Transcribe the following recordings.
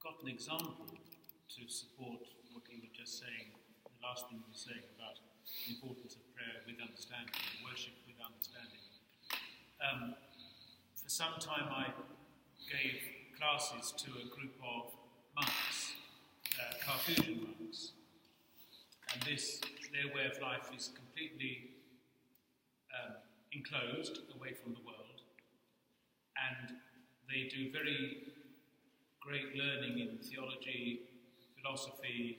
got an example to support what you were just saying, the last thing you were saying about the importance of prayer with understanding, worship with understanding. For some time I gave classes to a group of monks, Carthusian monks, and their way of life is completely enclosed away from the world, and they do very great learning in theology, philosophy,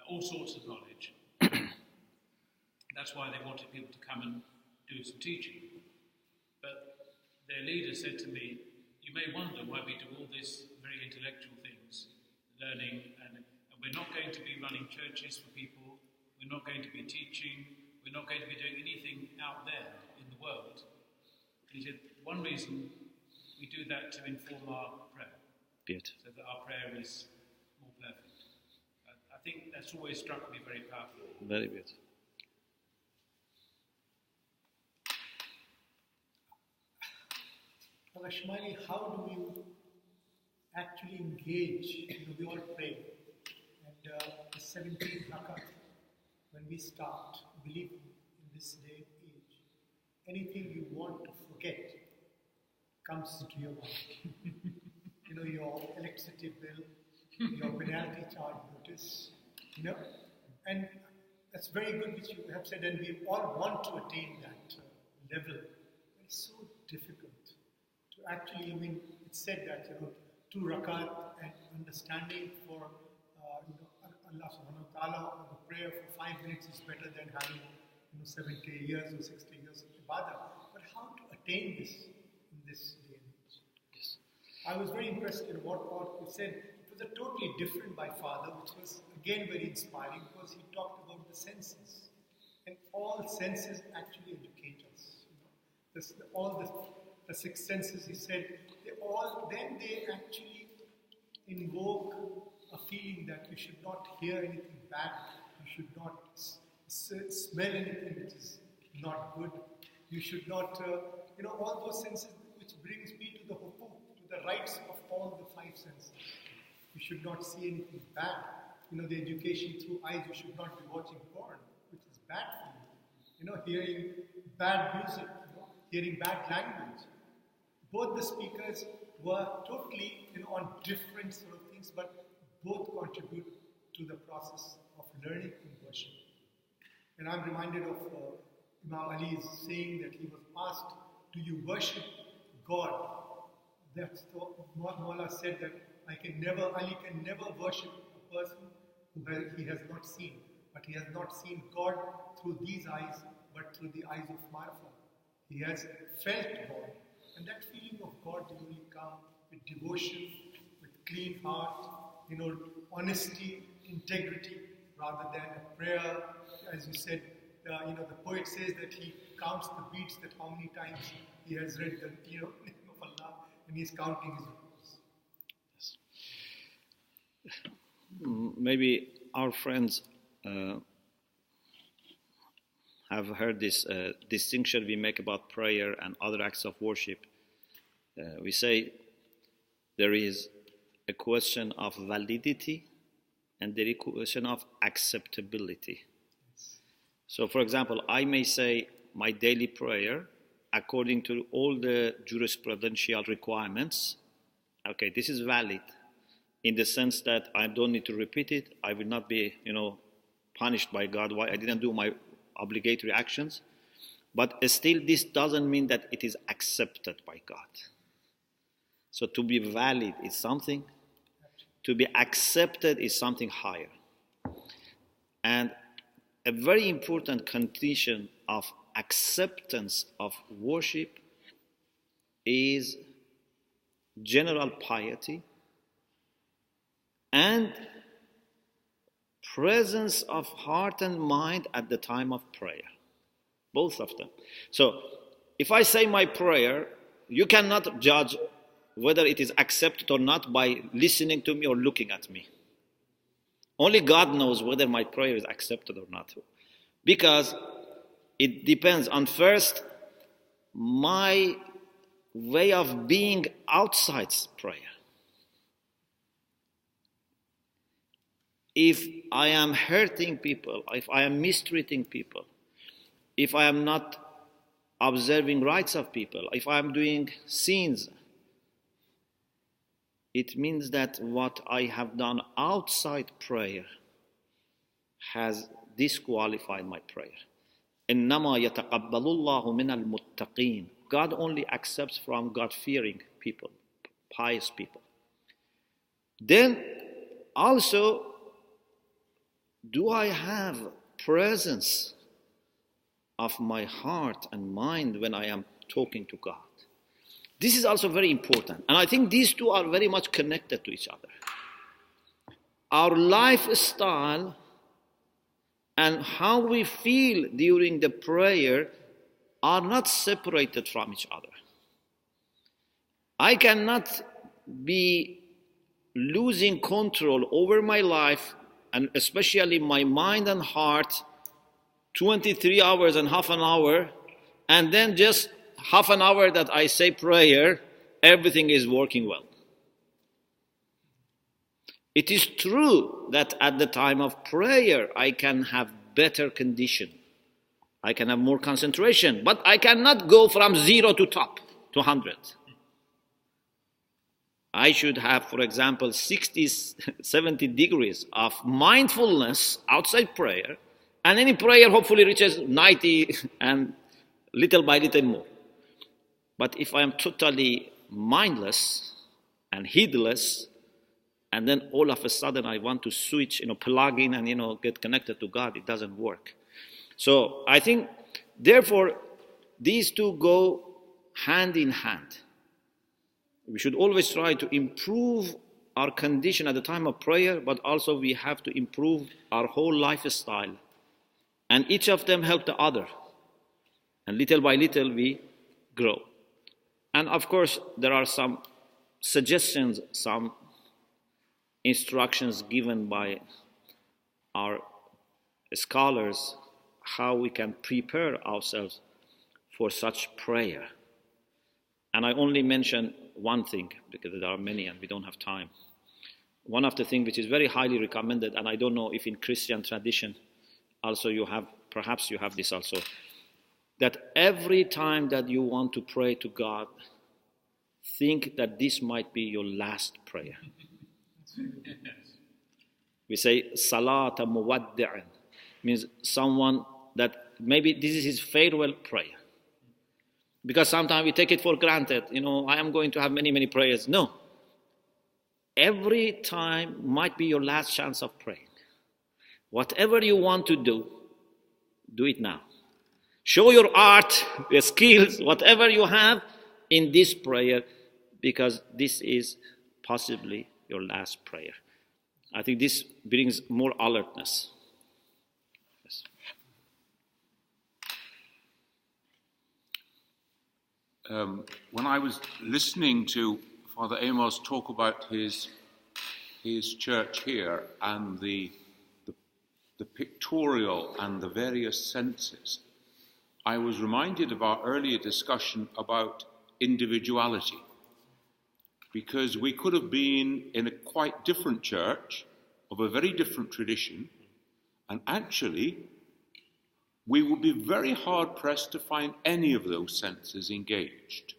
all sorts of knowledge. That's why they wanted people to come and do some teaching. But their leader said to me, you may wonder why we do all this very intellectual things, learning, and we're not going to be running churches for people, we're not going to be teaching, we're not going to be doing anything out there in the world. He said, one reason we do that to inform our prayer. Beautiful. So that our prayer is more perfect. I think that's always struck me very powerfully. Very beautiful. Shomali, how do you actually engage? We all pray. And the 17th rakat, when we start, believe me, in this day and age, anything you want to forget comes into your mind. Your electricity bill, your penalty charge notice, and that's very good which you have said, and we all want to attain that level. But it's so difficult to actually, it's said that, 2 rakat and understanding for Allah subhanahu wa ta'ala, or the prayer for 5 minutes is better than having 70 years or 60 years of ibadah. But how to attain this in this day and age? Yes. I was very impressed in what you said. It was a totally different by Father, which was again very inspiring because he talked about the senses. And all senses actually educate us. All the 6 senses, he said, they actually invoke a feeling that you should not hear anything bad, you should not smell anything which is not good, you should not, all those senses which brings me to the hukuk, to the rights of all the 5 senses. You should not see anything bad. The education through eyes, you should not be watching porn, which is bad for you. Hearing bad music, hearing bad language. Both the speakers were totally, on different sort of things, but both contribute to the process of learning and worship. And I'm reminded of Imam Ali's saying that he was asked, do you worship God? That's Mawla said that Ali can never worship a person who he has not seen. But he has not seen God through these eyes, but through the eyes of Marfa. He has felt God. And that feeling of God will only come with devotion, with clean heart, honesty, integrity, rather than a prayer. As you said, the poet says that he counts the beats, that how many times he has read the name of Allah, and he's counting his rukus. Yes. Maybe our friends have heard this distinction we make about prayer and other acts of worship. We say there is a question of validity and there is a question of acceptability. So, for example, I may say my daily prayer, according to all the jurisprudential requirements, okay, this is valid in the sense that I don't need to repeat it. I will not be, punished by God why I didn't do my obligatory actions. But still, this doesn't mean that it is accepted by God. So to be valid is something, to be accepted is something higher. And a very important condition of acceptance of worship is general piety and presence of heart and mind at the time of prayer. Both of them. So, if I say my prayer, you cannot judge whether it is accepted or not by listening to me or looking at me. Only God knows whether my prayer is accepted or not. Because it depends on first, my way of being outside prayer. if I am hurting people, if I am mistreating people, if I am not observing rights of people, if I am doing sins, it means that what I have done outside prayer has disqualified my prayer. إِنَّمَا يَتَقَبَّلُ اللَّهُ مِنَ الْمُتَّقِينَ. God only accepts from God-fearing people, pious people. Then also, do I have presence of my heart and mind when I am talking to God? This is also very important. And I think these two are very much connected to each other. Our lifestyle and how we feel during the prayer are not separated from each other. I cannot be losing control over my life, and especially my mind and heart, 23 hours and half an hour, and then just half an hour that I say prayer, everything is working well. It is true that at the time of prayer, I can have better condition. I can have more concentration, but I cannot go from 0 to top, to 100. I should have, for example, 60, 70 degrees of mindfulness outside prayer, and any prayer hopefully reaches 90 and little by little more. But if I am totally mindless and heedless, and then all of a sudden I want to switch, plug in and, get connected to God, it doesn't work. So I think, therefore, these two go hand in hand. We should always try to improve our condition at the time of prayer, but also we have to improve our whole lifestyle. And each of them help the other. And little by little we grow. And of course, there are some suggestions, some instructions given by our scholars how we can prepare ourselves for such prayer. And I only mention one thing because there are many and we don't have time. One of the things which is very highly recommended, and I don't know if in Christian tradition also perhaps you have this also, that every time that you want to pray to God, think that this might be your last prayer. We say salata muwaddi'an, means someone that maybe this is his farewell prayer. Because sometimes we take it for granted, I am going to have many, many prayers. No. Every time might be your last chance of praying. Whatever you want to do it now. Show your art, your skills, whatever you have in this prayer, because this is possibly your last prayer. I think this brings more alertness. Yes. When I was listening to Father Amos talk about his church here and the pictorial and the various senses, I was reminded of our earlier discussion about individuality. Because we could have been in a quite different church, of a very different tradition, and actually we would be very hard-pressed to find any of those senses engaged.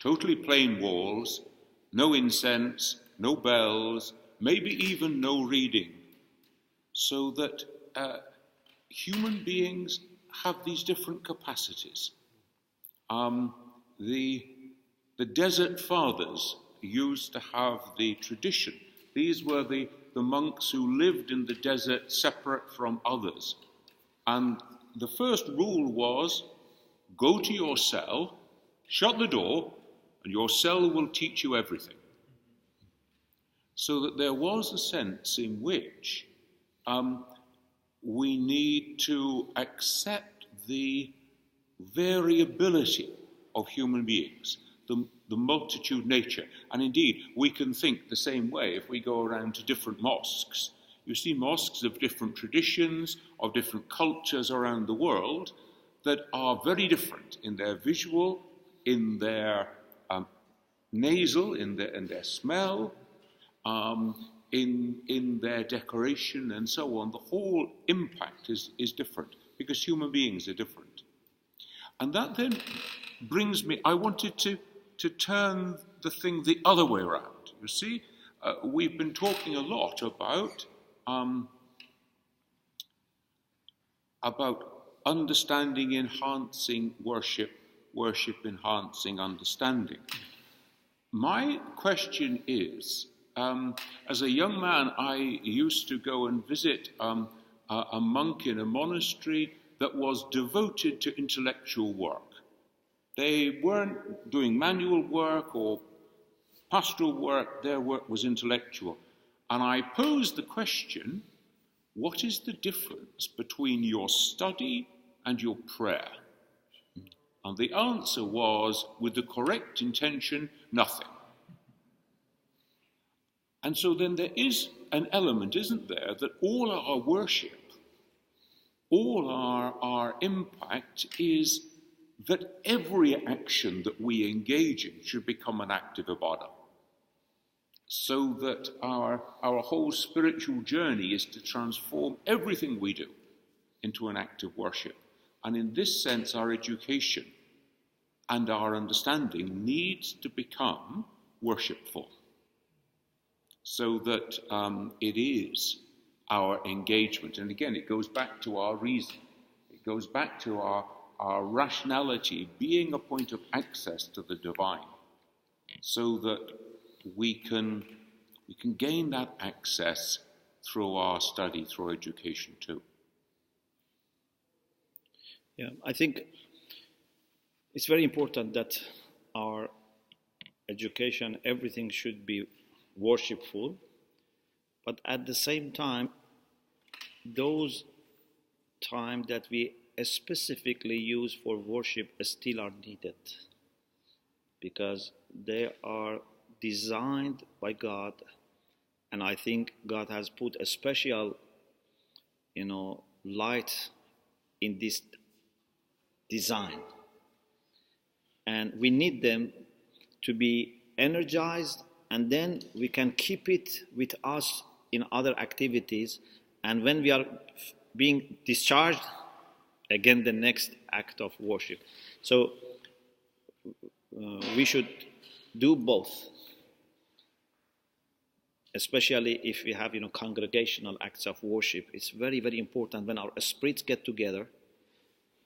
Totally plain walls, no incense, no bells, maybe even no reading. So that human beings have these different capacities. The Desert Fathers used to have the tradition. These were the monks who lived in the desert separate from others. And the first rule was, go to your cell, shut the door, and your cell will teach you everything. So that there was a sense in which we need to accept the variability of human beings, the multitude nature. And indeed, we can think the same way if we go around to different mosques. You see mosques of different traditions, of different cultures around the world that are very different in their visual, in their nasal, in their smell, in their decoration and so on. The whole impact is different because human beings are different. And that then brings me, I wanted to turn the thing the other way around. You see, we've been talking a lot about understanding enhancing worship, worship enhancing understanding. My question is, as a young man, I used to go and visit a monk in a monastery that was devoted to intellectual work. They weren't doing manual work or pastoral work, their work was intellectual. And I posed the question, what is the difference between your study and your prayer? And the answer was, with the correct intention, nothing. And so then there is an element, isn't there, that all our worship, all our impact is that every action that we engage in should become an act of ibadah. So that our whole spiritual journey is to transform everything we do into an act of worship. And in this sense, our education and our understanding needs to become worshipful. So that it is our engagement. And again, it goes back to our reason. It goes back to our rationality being a point of access to the divine. So that we can gain that access through our study, through education too. Yeah, I think it's very important that our education, everything should be worshipful, but at the same time, those time that we specifically use for worship still are needed, because they are designed by God, and I think God has put a special, light in this design, and we need them to be energized, and then we can keep it with us in other activities, and when we are being discharged, again the next act of worship. So we should do both, especially if we have congregational acts of worship. It's very, very important when our spirits get together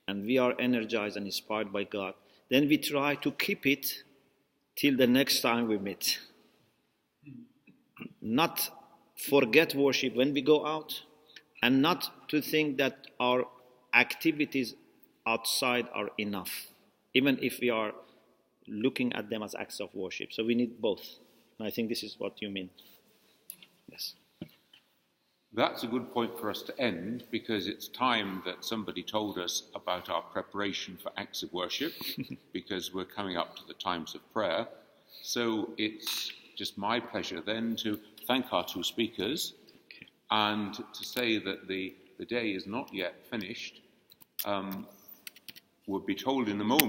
and we are energized and inspired by God, then we try to keep it till the next time we meet. Not forget worship when we go out, and not to think that our activities outside are enough, even if we are looking at them as acts of worship. So we need both. And I think this is what you mean. Yes. That's a good point for us to end, because it's time that somebody told us about our preparation for acts of worship, because we're coming up to the times of prayer. So it's just my pleasure then to thank our two speakers and to say that the day is not yet finished. We'll be told in a moment